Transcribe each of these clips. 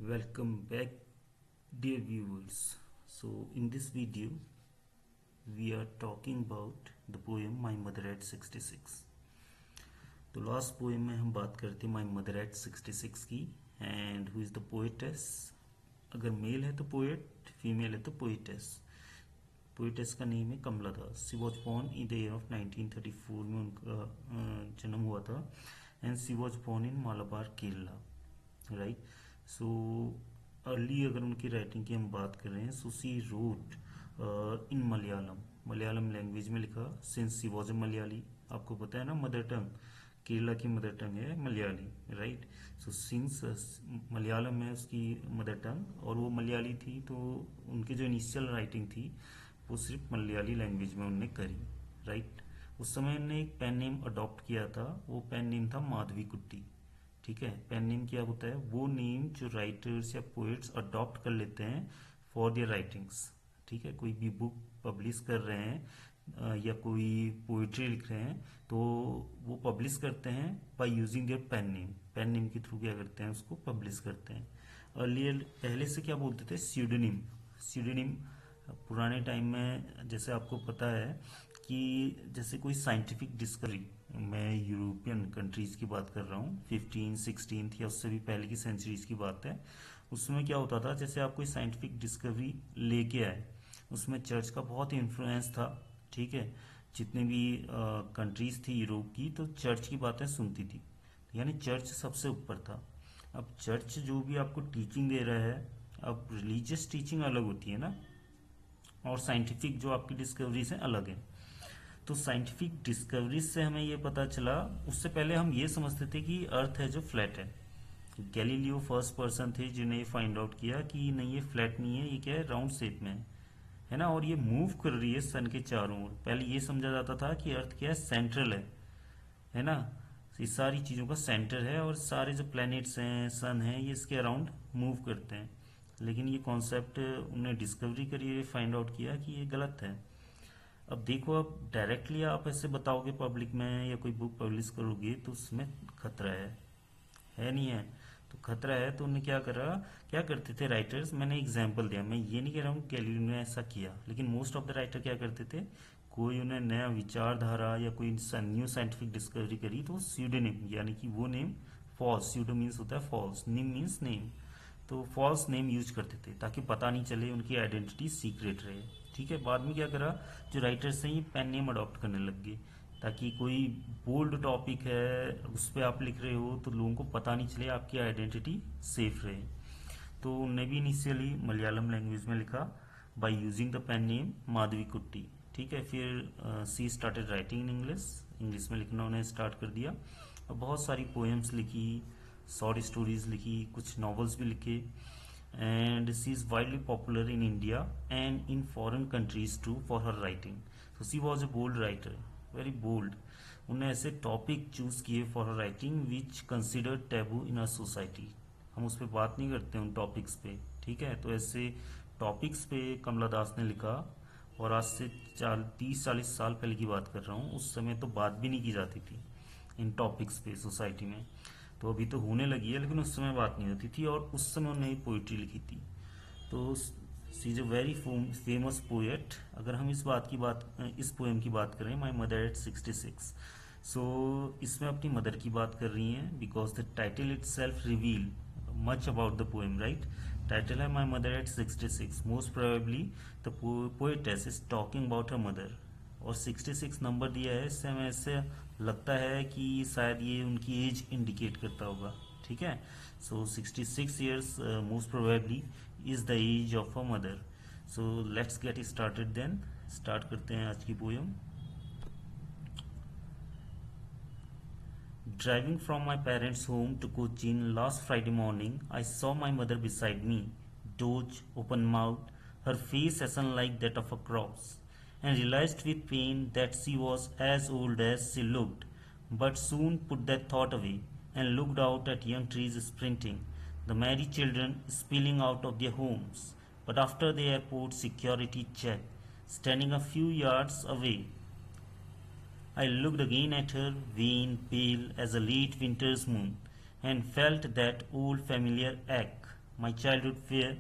Welcome back, dear viewers. So, in this video, we are talking about the poem My Mother at 66. तो last poem में हम बात करते हैं माई mother at 66 की and who is the poetess. अगर mail है तो पोएट, फीमेल है तो पोएटेस. पोएटेस का नेम है Kamala Das. She was born in the year of 1934 में उनका जन्म हुआ था and she was born in Malabar Kerala. Right. So early अगर उनकी राइटिंग की हम बात कर रहे हैं, so she wrote in Malayalam language में लिखा since she was a Malayali. आपको पता है ना, मदर टंग केरला की मदर टंग है Malayali. Right. So since Malayalam है उसकी मदर टंग और वो मलयाली थी, तो उनकी जो इनिशियल राइटिंग थी वो सिर्फ मलयाली लैंग्वेज में उन्होंने करी. राइट. उस समय उन्होंने एक पेन नेम अडॉप्ट किया था. वो पेन नेम था माधवी कुट्टी. ठीक है. पेन नेम क्या होता है? वो नेम जो राइटर्स या पोएट्स अडॉप्ट कर लेते हैं फॉर देयर राइटिंग्स. ठीक है. कोई भी बुक पब्लिश कर रहे हैं या कोई पोइट्री लिख रहे हैं तो वो पब्लिश करते हैं by using their pen name. Pen name के थ्रू क्या करते हैं? उसको पब्लिश करते हैं. अर्लियर पहले से क्या बोलते थे? स्यूडोनिम. स्यूडोनिम पुराने टाइम में, जैसे आपको पता है कि जैसे कोई साइंटिफिक डिस्कवरी, मैं यूरोपियन कंट्रीज की बात कर रहा हूँ, 15 16 या उससे भी पहले की सेंचुरीज की बात है. उसमें क्या होता था, जैसे आप कोई साइंटिफिक डिस्कवरी लेके आए, उसमें चर्च का बहुत इन्फ्लुएंस था. ठीक है. जितने भी कंट्रीज थी यूरोप की, तो चर्च की बातें सुनती थी, यानी चर्च सबसे ऊपर था. अब चर्च जो भी आपको टीचिंग दे रहा है, अब रिलीजियस टीचिंग अलग होती है ना, और साइंटिफिक जो आपकी डिस्कवरी से अलग है. तो साइंटिफिक डिस्कवरीज से हमें ये पता चला. उससे पहले हम ये समझते थे कि अर्थ है जो फ्लैट है. गैलीलियो फर्स्ट पर्सन थे जिन्हें ये फाइंड आउट किया कि नहीं, ये फ्लैट नहीं है, ये क्या है, राउंड शेप में है ना, और ये मूव कर रही है सन के चारों ओर. पहले ये समझा जाता था कि अर्थ क्या है, सेंट्रल है ना. ये सारी चीज़ों का सेंटर है और सारे जो प्लैनेट्स हैं, सन है, ये इसके अराउंड मूव करते हैं. लेकिन ये कॉन्सेप्ट उन्हें डिस्कवरी करी, फाइंड आउट किया कि ये गलत है. अब देखो, अब डायरेक्टली आप ऐसे बताओगे पब्लिक में या कोई बुक पब्लिश करोगे तो उसमें खतरा है नहीं है. तो खतरा है, तो उन्हें क्या करा, क्या करते थे राइटर्स, मैंने एग्जांपल दिया, मैं ये नहीं कह रहा हूँ गैलीलियो ने ऐसा किया, लेकिन मोस्ट ऑफ द राइटर क्या करते थे, कोई उन्हें नया विचारधारा या कोई न्यू साइंटिफिक डिस्कवरी करी तो स्यूडोनिम, यानी कि वो नेम फॉल्स, स्यूडो मीन्स होता है फॉल्स, निम मीन्स नेम, तो फॉल्स नेम यूज करते थे ताकि पता नहीं चले, उनकी आइडेंटिटी सीक्रेट रहे. ठीक है. बाद में क्या करा, जो राइटर्स हैं ये पेन नेम अडॉप्ट करने लग गए ताकि कोई बोल्ड टॉपिक है उस पर आप लिख रहे हो तो लोगों को पता नहीं चले, आपकी आइडेंटिटी सेफ रहे. तो उन्होंने भी इनिशियली मलयालम लैंग्वेज में लिखा by using the pen name Madhavi Kutty. ठीक है. फिर she started writing in English में लिखना उन्हें स्टार्ट कर दिया और बहुत सारी पोएम्स लिखी, शॉर्ट स्टोरीज लिखी, कुछ नॉवेल्स भी लिखे. And she is widely popular in India and in foreign countries too for her writing. So she was a bold writer, very bold. उन्हें ऐसे टॉपिक चूज किए for her writing which consider taboo in our society. हम उस पर बात नहीं करते उन टॉपिक्स पे. ठीक है. तो ऐसे टॉपिक्स पे कमला दास ने लिखा, और आज से 30-40 साल पहले की बात कर रहा हूँ, उस समय तो बात भी नहीं की जाती थी इन टॉपिक्स पे सोसाइटी में. तो अभी तो होने लगी है, लेकिन उस समय बात नहीं होती थी, और उस समय उन्होंने पोइट्री लिखी थी. तो she is a very famous poet. अगर हम इस पोएम की बात करें, माई मदर एट 66, सो इसमें अपनी मदर की बात कर रही हैं because the title itself reveal much about the poem. Right. Title है my mother at 66. Most probably the poetess is talking about her mother, और 66 नंबर दिया है, इससे हमें ऐसे लगता है कि शायद ये उनकी एज इंडिकेट करता होगा. ठीक है. So 66 years most probably is the age of a mother. So let's get started then. Start करते हैं आज की poem. Driving from my parents' home to Cochin last Friday morning, I saw my mother beside me, doge, open-mouthed, her face ashen like that of a cross, and realized with pain that she was as old as she looked, but soon put that thought away and looked out at young trees sprinting, the merry children spilling out of their homes, but after the airport security check, standing a few yards away. I looked again at her, wan, pale as a late winter's moon, and felt that old familiar ache. my childhood fair.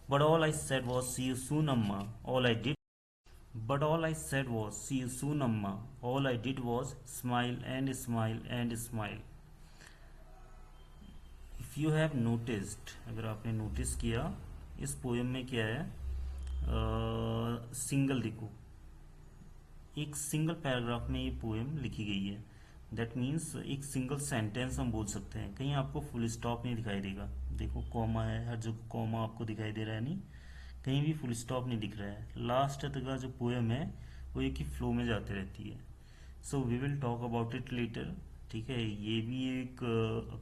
But all I said was, see you soon, Amma. All I said was, see you soon, Amma. All I did was smile and smile and smile. If you have noticed, अगर आपने notice किया, इस poem में क्या है, single देखो, एक single paragraph में ये पोएम लिखी गई है. दैट मीन्स एक सिंगल सेंटेंस हम बोल सकते हैं. कहीं आपको फुल स्टॉप नहीं दिखाई देगा. देखो कॉमा है, हर जगह कॉमा आपको दिखाई दे रहा है, नहीं कहीं भी फुल स्टॉप नहीं दिख रहा है. लास्ट तक का जो पोएम है वो एक ही फ्लो में जाती रहती है. So we will talk about it later. ठीक है, ये भी एक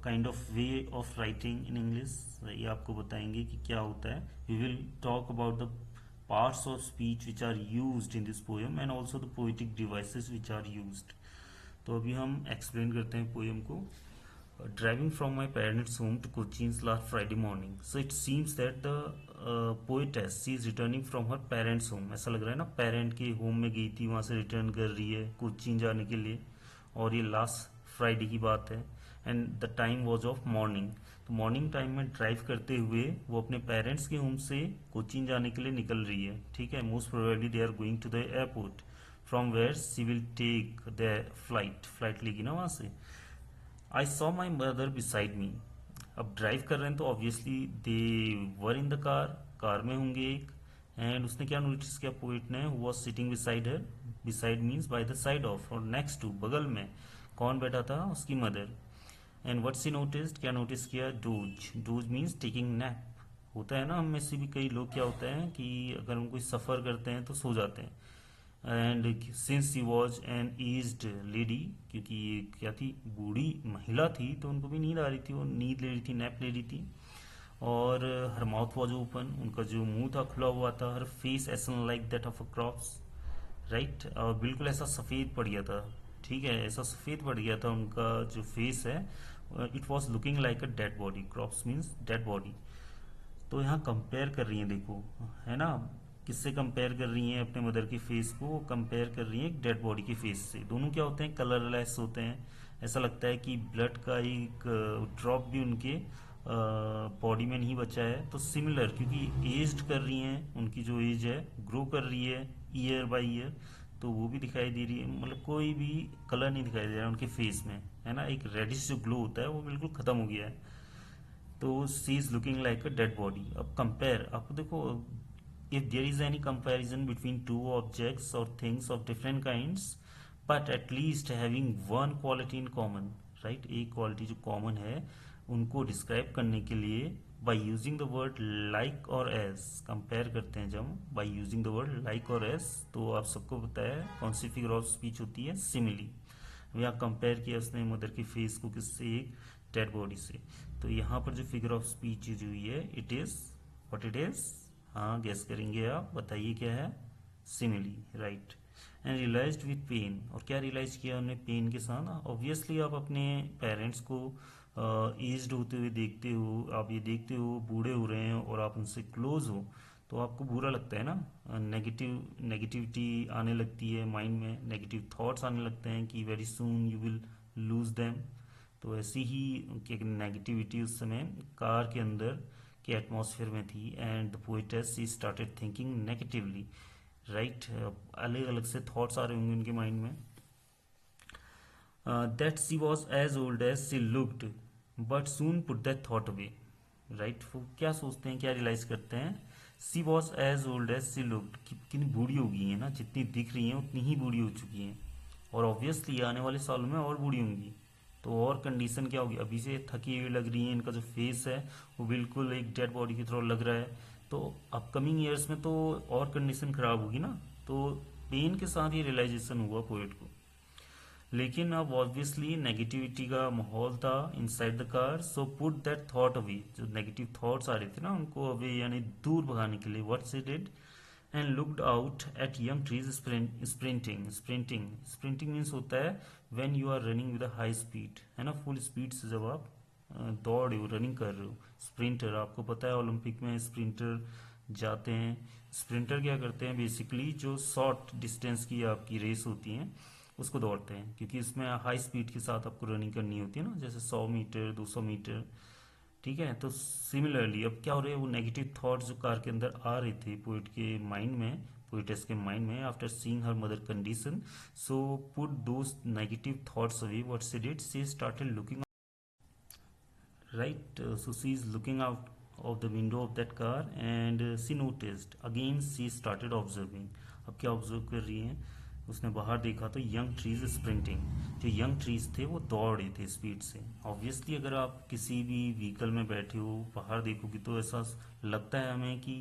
kind of way of writing in English. ये आपको बताएंगे कि क्या होता है. We will talk about the parts of speech which are used in this poem and also the poetic devices which are used. तो अभी हम एक्सप्लेन करते हैं पोएम को. Driving from my parents home to Cochin last Friday morning, so it seems that the poetess she is returning from her parents home. ऐसा लग रहा है ना, पेरेंट के होम में गई थी, वहाँ से रिटर्न कर रही है कोचीन जाने के लिए, और ये लास्ट फ्राइडे की बात है. And the time was of morning. तो मॉर्निंग टाइम में ड्राइव करते हुए वो अपने पेरेंट्स के होम से कोचीन जाने के लिए निकल रही है. ठीक है, most probably they are going to the airport from where she will take the flight लेगी ना वहाँ से. I saw my mother beside me. अब ड्राइव कर रहे हैं तो obviously they were in the car में होंगे एक. एंड उसने क्या नोटिस किया पोइट ने, was sitting beside her. Beside means by the side of, और नेक्स्ट टू, बगल में. कौन बैठा था, उसकी mother. And what she noticed, क्या नोटिस किया, doze. Doze means taking nap. होता है ना, हम में से भी कई लोग क्या होता है कि अगर हम कोई सफ़र करते हैं तो सो जाते हैं. And since she was an aged lady, क्योंकि ये क्या थी, बूढ़ी महिला थी, तो उनको भी नींद आ रही थी, वो नींद ले रही थी, नैप ले रही थी. और हर माउथ वॉज ओपन, उनका जो मुंह था खुला हुआ था. Her face ashen like that of a corpse, right, और बिल्कुल ऐसा सफ़ेद पड़ गया था. ठीक है, ऐसा सफ़ेद पड़ गया था उनका जो फेस है. It was looking like a dead body. Crops means dead body. तो यहाँ कंपेयर कर रही हैं, देखो है ना, किससे कंपेयर कर रही हैं, अपने मदर के फेस को कंपेयर कर रही हैं एक डेड बॉडी के फेस से. दोनों क्या होते हैं, कलरलेस होते हैं. ऐसा लगता है कि ब्लड का एक ड्रॉप भी उनके बॉडी में नहीं बचा है. तो सिमिलर, क्योंकि एज्ड कर रही हैं, उनकी जो एज है ग्रो कर रही है ईयर बाय ईयर, तो वो भी दिखाई दे रही है. मतलब कोई भी कलर नहीं दिखाई दे रहा है उनके फेस में, है ना. एक रेडिश जो ग्लो होता है वो बिल्कुल ख़त्म हो गया है. तो she is looking like a dead body. अब कंपेयर, आपको देखो, if there is any comparison between two objects और things of different kinds but at least having one quality in common, right, एक क्वालिटी जो कॉमन है, उनको describe करने के लिए by using the word like और एज, कंपेयर करते हैं जब by using the word like और एज. तो आप सबको पता है कौन सी फिगर ऑफ स्पीच होती है, सिमिली. यहाँ कंपेयर किया उसने मदर के फेस को किससे, एक डेड बॉडी से. तो यहाँ पर जो फिगर ऑफ स्पीच यूज हुई है, it is what it is. हाँ, गेस करेंगे आप, बताइए क्या है, simile, right. And realized with pain, और क्या रियलाइज किया उन्होंने, पेन के साथ. ऑब्वियसली आप अपने पेरेंट्स को एज्ड होते हुए देखते हो, आप ये देखते हो बूढ़े हो रहे हैं और आप उनसे क्लोज हो, तो आपको बुरा लगता है ना. नेगेटिविटी आने लगती है माइंड में, नेगेटिव थॉट्स आने लगते हैं कि very soon you will lose them. तो ऐसी ही नेगेटिविटी उस समय कार के अंदर के एटमॉस्फेयर में थी. And the poetess she started thinking negatively, right. अलग अलग से थॉट्स आ रहे होंगे उनके माइंड में. That she was as old as she looked but soon put that thought away, right. वो क्या सोचते हैं, क्या रियलाइज करते हैं, she was as old as she looked, कितनी बूढ़ी हो गई है ना, जितनी दिख रही हैं उतनी ही बूढ़ी हो चुकी हैं, और ऑब्वियसली आने वाले सालों में और बूढ़ी होंगी. तो और कंडीशन क्या होगी, अभी से थकी हुई लग रही है, इनका जो फेस है वो बिल्कुल एक डेड बॉडी की तरह लग रहा है. तो अपकमिंग ईयर्स में तो और कंडीशन खराब होगी ना. तो पेन के साथ ये रियलाइजेशन हुआ पोएट को. लेकिन अब ऑब्वियसली नेगेटिविटी का माहौल था inside the car, so put that thought away. जो नेगेटिव थॉट्स आ रहे थे ना उनको अवे यानी दूर भगाने के लिए, what she did, and looked out at young trees sprinting. Sprinting means होता है when you are running with a high speed, है ना, फुल स्पीड से जब आप दौड़ रहे हो, रनिंग कर रहे हो. स्प्रिंटर, आपको पता है ओलंपिक में स्प्रिंटर जाते हैं. स्प्रिंटर क्या करते हैं, बेसिकली जो शॉर्ट डिस्टेंस की आपकी रेस होती है उसको दौड़ते हैं, क्योंकि इसमें हाई स्पीड के साथ आपको रनिंग करनी होती है ना, जैसे 100 मीटर 200 मीटर. ठीक है। तो सिमिलरली अब क्या हो रहा है, वो नेगेटिव थॉट्स जो कार के अंदर आ रहे थे पोइट के माइंड में, पोइटेस के माइंड में, after seeing her mother condition, so put those negative thoughts away, what she did, she started looking, right, so she is looking out of the window of that car and she noticed again, she started observing. अब क्या observe कर रही है, उसने बाहर देखा तो young trees sprinting, जो यंग ट्रीज थे वो दौड़ रहे थे स्पीड से। ऑब्वियसली अगर आप किसी भी व्हीकल में बैठे हो बाहर देखोगे तो ऐसा लगता है हमें कि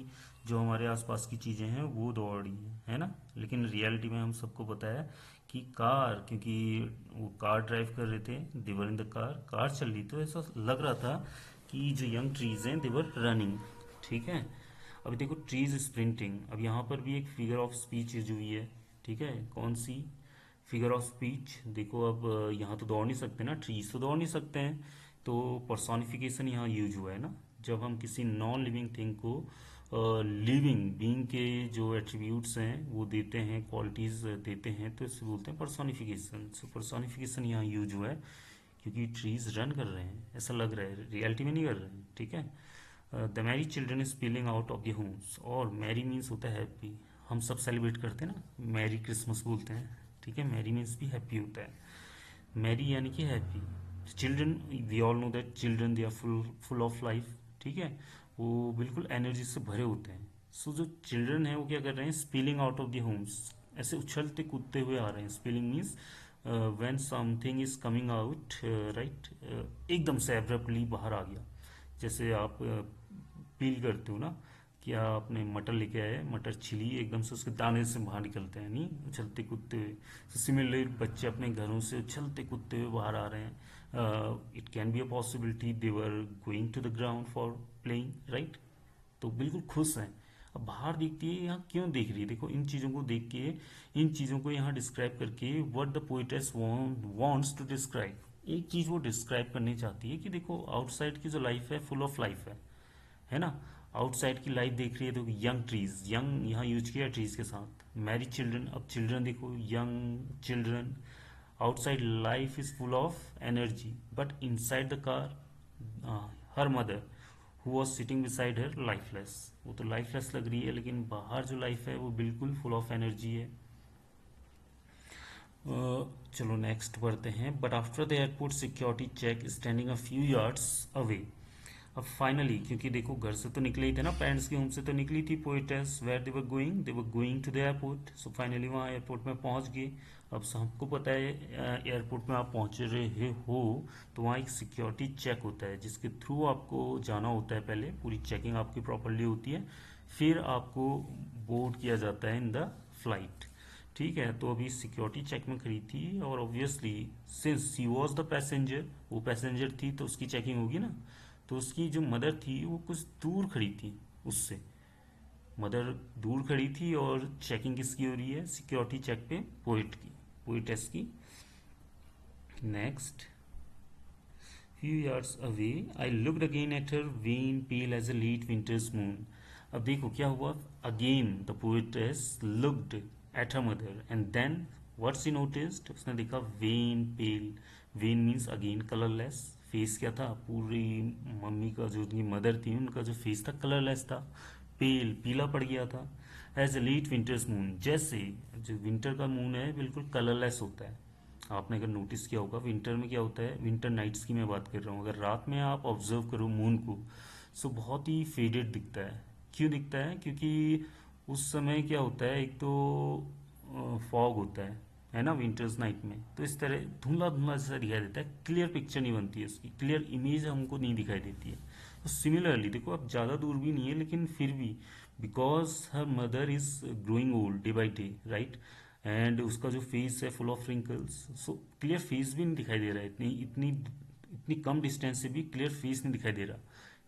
जो हमारे आसपास की चीज़ें हैं वो दौड़ रही है ना, लेकिन रियलिटी में हम सबको पता है कि कार, क्योंकि वो कार ड्राइव कर रहे थे, देवर इन द कार, कार चल रही तो ऐसा लग रहा था कि जो यंग ट्रीज हैं देवर रनिंग। ठीक है। अभी देखो ट्रीज स्प्रिंटिंग, अब यहाँ पर भी एक फिगर ऑफ स्पीच यूज हुई है। ठीक है, कौन सी फिगर ऑफ स्पीच, देखो अब यहाँ तो दौड़ नहीं सकते ना, ट्रीज तो दौड़ नहीं सकते हैं, तो पर्सोनिफिकेशन यहाँ यूज हुआ है ना। जब हम किसी नॉन लिविंग थिंग को लिविंग बीइंग के जो एट्रीब्यूट्स हैं वो देते हैं, क्वालिटीज देते हैं, तो इससे बोलते हैं पर्सोनिफिकेशन। सो पर्सोनिफिकेशन यहाँ यूज हुआ है क्योंकि ट्रीज रन कर रहे हैं, ऐसा लग रहा है, रियलिटी में नहीं कर रहे हैं। ठीक है। The Mary children is spilling out of the homes, और मैरी मीन्स होता है हैप्पी, हम सब सेलिब्रेट करते हैं ना, मैरी क्रिसमस बोलते हैं। ठीक है, मैरी मीन्स भी हैप्पी होता है, मैरी यानी कि happy. Children, we all know that children they are full full of life. ठीक है, वो बिल्कुल एनर्जी से भरे होते हैं। सो जो चिल्ड्रन है वो क्या कर रहे हैं, spilling out of the homes, ऐसे उछलते कूदते हुए आ रहे हैं। Spilling means when something is coming out, right, एकदम से एब्रप्टली बाहर आ गया। जैसे आप पील करते हो ना, कि आपने मटर लेके आए, मटर छिली, एकदम से उसके दाने से बाहर निकलते हैं, नहीं उछलते कूदते हुए। तो सिमिलरली बच्चे अपने घरों से उछलते कूदते हुए बाहर आ रहे हैं। It can be a possibility they were going to the ground for playing, right. तो बिल्कुल खुश हैं। अब बाहर देखती है, यहाँ क्यों देख रही है, देखो इन चीज़ों को देख के, इन चीज़ों को यहाँ डिस्क्राइब करके, what the poetess wants to describe, एक चीज़ वो डिस्क्राइब करनी चाहती है कि देखो आउटसाइड की जो लाइफ है फुल ऑफ लाइफ है ना। आउटसाइड की लाइफ देख रही है तो यंग ट्रीज, यंग यहाँ यूज किया ट्रीज के साथ, मैरी चिल्ड्रन, अब चिल्ड्रन देखो, young children, outside life is full of energy, but inside the car her mother who was sitting beside her lifeless, वो तो लाइफलेस लग रही है, लेकिन बाहर जो लाइफ है वो बिल्कुल फुल ऑफ एनर्जी है। चलो नेक्स्ट पढ़ते हैं। But after the airport security check standing a few yards away, अब फाइनली, क्योंकि देखो घर से तो निकले ही थे ना, पेरेंट्स की होम से तो निकली थी poetess, where they were going to the airport. So finally वहाँ एयरपोर्ट में पहुँच गए। अब सबको पता है एयरपोर्ट में आप पहुँच रहे हो तो वहाँ एक सिक्योरिटी चेक होता है जिसके थ्रू आपको जाना होता है, पहले पूरी चेकिंग आपकी प्रॉपरली होती है, फिर आपको बोर्ड किया जाता है इन द फ्लाइट। ठीक है, तो अभी सिक्योरिटी चेक में खड़ी थी और obviously since she was the passenger, वो पैसेंजर थी तो उसकी चेकिंग होगी ना। तो उसकी जो मदर थी वो कुछ दूर खड़ी थी उससे, मदर दूर खड़ी थी और चेकिंग किसकी हो रही है, सिक्योरिटी चेक पे पोइट की, पोइटेस की। Next, few yards away I looked again at her vein pale as a late winter's moon। अब देखो क्या हुआ, again the poetess looked at her mother and then what she noticed, उसने देखा wan pale, wan means again colourless, face क्या था, पूरी mummy का जो उनकी मदर थी उनका जो फेस था कलरलेस था, पेल पीला पड़ गया था। As a late winter's moon, जैसे जो विंटर का मून है बिल्कुल कलरलेस होता है। आपने अगर नोटिस किया होगा विंटर में क्या होता है, विंटर नाइट्स की मैं बात कर रहा हूँ, अगर रात में आप ऑब्जर्व करो मून को सो बहुत ही फेडेड दिखता है। क्यों दिखता है, क्योंकि उस समय क्या होता है, एक तो फॉग होता है ना विंटर्स नाइट में, तो इस तरह धुंधला धुंधला जैसा दिखाई देता है, क्लियर पिक्चर नहीं बनती है, उसकी क्लियर इमेज हमको नहीं दिखाई देती है। तो सिमिलरली देखो अब ज़्यादा दूर भी नहीं है लेकिन फिर भी, because her mother is growing old day by day, right, and उसका जो फेस है full of wrinkles, so clear face भी नहीं दिखाई दे रहा है, इतनी इतनी इतनी कम डिस्टेंस से भी क्लियर फेस नहीं दिखाई दे रहा।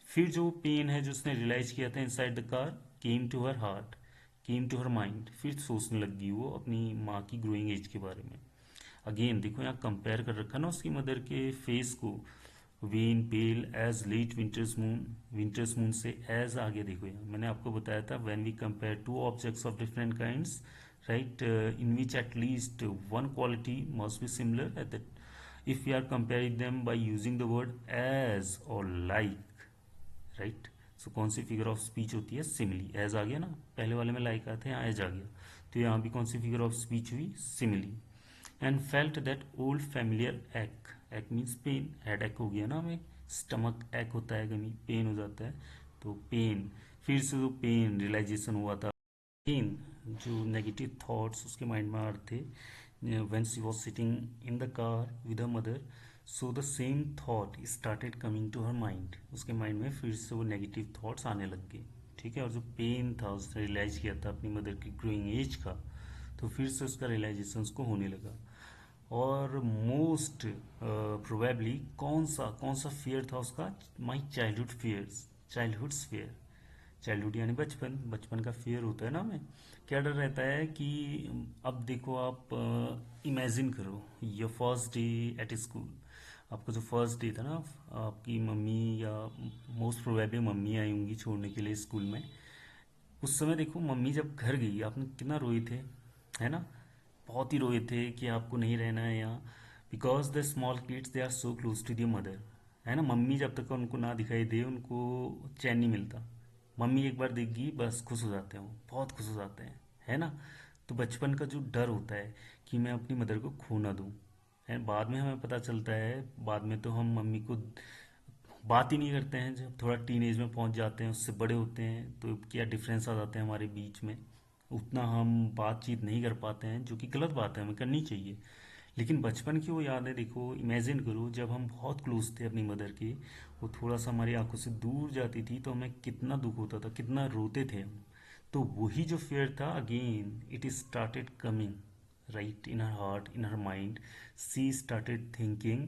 फिर जो पेन है जो उसने रियलाइज किया था inside the car, came to her heart, came to her mind, फिर सोचने लगी वो अपनी माँ की ग्रोइंग एज के बारे में। अगेन देखो यहाँ कंपेयर कर रखा ना उसकी मदर के फेस को, wan pale as late winter's moon से एज आगे देखो, यहाँ मैंने आपको बताया था when we compare two objects of different kinds, right, in which at least one quality must be similar at that, if we are comparing them by using the word as or like, right. So कौन सी figure of speech होती है? Simile. As आ गया ना, पहले वाले में like आते हैं, यहाँ एज आ गया, तो यहाँ भी कौन सी फिगर ऑफ स्पीच हुई? Simile. And felt that old familiar एक, एक मीन्स पेन, हेड एक हो गया ना हमें, स्टमक एक होता है कभी, पेन हो जाता है, तो पेन, फिर से जो पेन रियलाइजेशन हुआ था, पेन जो नेगेटिव थॉट्स उसके माइंड में आ रहे थे when she was sitting in the car with her mother, so the same thought started coming to her mind, उसके माइंड में फिर से वो नेगेटिव थॉट्स आने लग गए, ठीक है। और जो पेन था उसने रियलाइज किया था अपनी मदर की ग्रोइंग एज का, तो फिर से उसका रियलाइजेशन उसको होने लगा। और मोस्ट प्रोबेबली कौन सा फियर था उसका? My childhood fears, childhood's fear, childhood यानी बचपन, बचपन का फियर होता है ना हमें। क्या डर रहता है कि अब देखो आप इमेजिन करो your first day at school, आपका जो फर्स्ट डे था ना, आपकी मम्मी या मोस्ट प्रोबेबली मम्मी आई होंगी छोड़ने के लिए स्कूल में। उस समय देखो मम्मी जब घर गई आपने कितना रोए थे, है ना, बहुत ही रोए थे कि आपको नहीं रहना है यहाँ, because the small kids they are so close to their mother, है ना। मम्मी जब तक उनको ना दिखाई दे उनको चैन नहीं मिलता, मम्मी एक बार देगी बस खुश हो जाते हैं, वो बहुत खुश हो जाते हैं, है ना। तो बचपन का जो डर होता है कि मैं अपनी मदर को खो ना दूँ, है, बाद में हमें पता चलता है, बाद में तो हम मम्मी को बात ही नहीं करते हैं, जब थोड़ा टीन एज में पहुंच जाते हैं, उससे बड़े होते हैं तो क्या डिफरेंस आ जाते हैं हमारे बीच में, उतना हम बातचीत नहीं कर पाते हैं, जो कि गलत बात है, हमें करनी चाहिए। लेकिन बचपन की वो यादें देखो, इमेजिन करो जब हम बहुत क्लोज थे अपनी मदर के, वो थोड़ा सा हमारी आंखों से दूर जाती थी तो हमें कितना दुख होता था, कितना रोते थे हम। तो वही जो फेयर था, again it started coming right in her heart, in her mind. She started thinking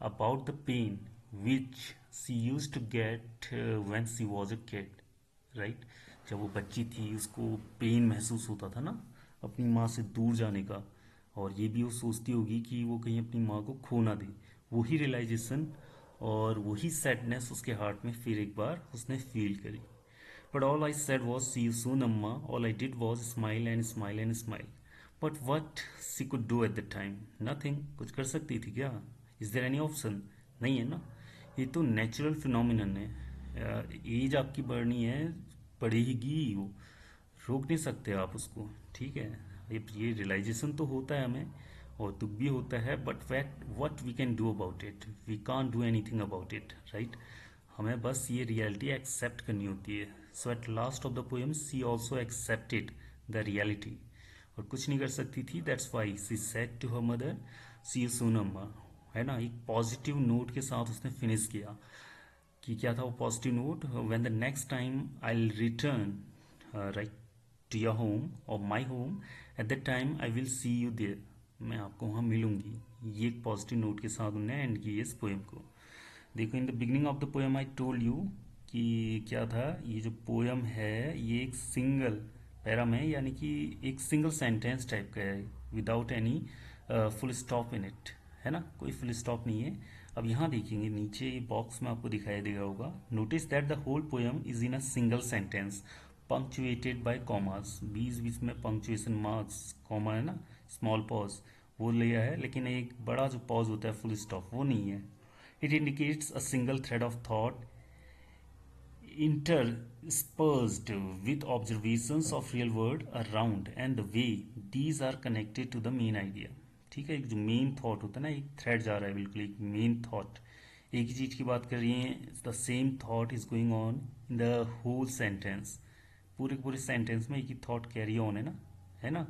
about the pain which she used to get when she was a kid, right? जब वो बच्ची थी उसको पेन महसूस होता था ना अपनी माँ से दूर जाने का, और ये भी वो सोचती होगी कि वो कहीं अपनी माँ को खो ना दे, वही रियलाइजेशन और वही सैडनेस उसके हार्ट में फिर एक बार उसने फील करी। But all I said was, see you soon, Amma. All I did was smile and smile and smile. But what she could do at the time? Nothing. कुछ कर सकती थी क्या? Is there any option? नहीं है ना। ये तो नेचुरल फिनोमिनन है, एज आपकी बढ़नी है, बढ़ेगी वो, रोक नहीं सकते आप उसको, ठीक है। ये रियलाइजेशन तो होता है हमें और दुख भी होता है, but what we can do about it? We can do anything about it, right. हमें बस ये रियलिटी एक्सेप्ट करनी होती है। So at last of the poem she also accepted the reality, और कुछ नहीं कर सकती थी, that's why she said to her mother, see you soon अम्मा, है ना। एक पॉजिटिव नोट के साथ उसने फिनिश किया कि क्या था वो positive note, when the next time I will return right to your home और my home, at that time I will see you there, मैं आपको वहाँ मिलूंगी। ये एक पॉजिटिव नोट के साथ उन्होंने एंड किया इस पोएम को। देखो in the beginning of the poem I told you कि क्या था, ये जो पोएम है ये एक सिंगल पैरा में, यानी कि एक सिंगल सेंटेंस टाइप का है, without any full stop in it, है ना, कोई फुल स्टॉप नहीं है। अब यहाँ देखेंगे नीचे बॉक्स में आपको दिखाई देगा होगा, notice that the whole poem is in a single sentence punctuated by commas, बीच बीच में पंक्चुएशन मार्क्स, कॉमा है ना, स्मॉल पॉज वो लिया है, लेकिन एक बड़ा जो पॉज होता है फुल स्टॉप वो नहीं है। It indicates a single thread of thought interspersed with observations of real world around and the way these are connected to the main idea। ठीक है, एक जो मेन थॉट होता है ना, एक थ्रेड जा रहा है, बिल्कुल एक मेन थॉट, एक ही चीज की बात कर रही है, the same thought is going on in the whole sentence, पूरे पूरे सेंटेंस में एक ही थॉट कैरी ऑन है ना।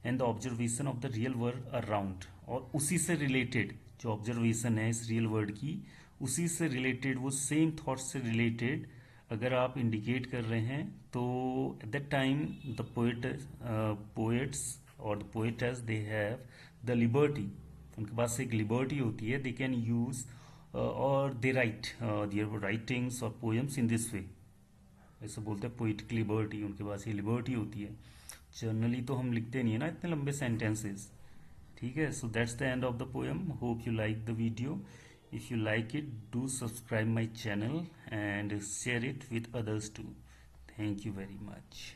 And the observation of the real world around, और उसी से रिलेटेड जो ऑब्जर्वेशन है इस रियल वर्ल्ड की, उसी से रिलेटेड, वो सेम थॉट से रिलेटेड अगर आप इंडिकेट कर रहे हैं, तो at that time the poets और the poetess they have the liberty, उनके पास एक लिबर्टी होती है, दे कैन यूज और दे राइट देयर राइटिंग्स और पोएम्स इन दिस वे, ऐसे बोलते हैं पोइटिक लिबर्टी, उनके पास ये लिबर्टी होती है। जनरली तो हम लिखते नहीं है ना इतने लंबे सेंटेंसेस, ठीक है। So that's the end of the poem, hope you like the video, if you like it do subscribe my channel and share it with others too. Thank you very much.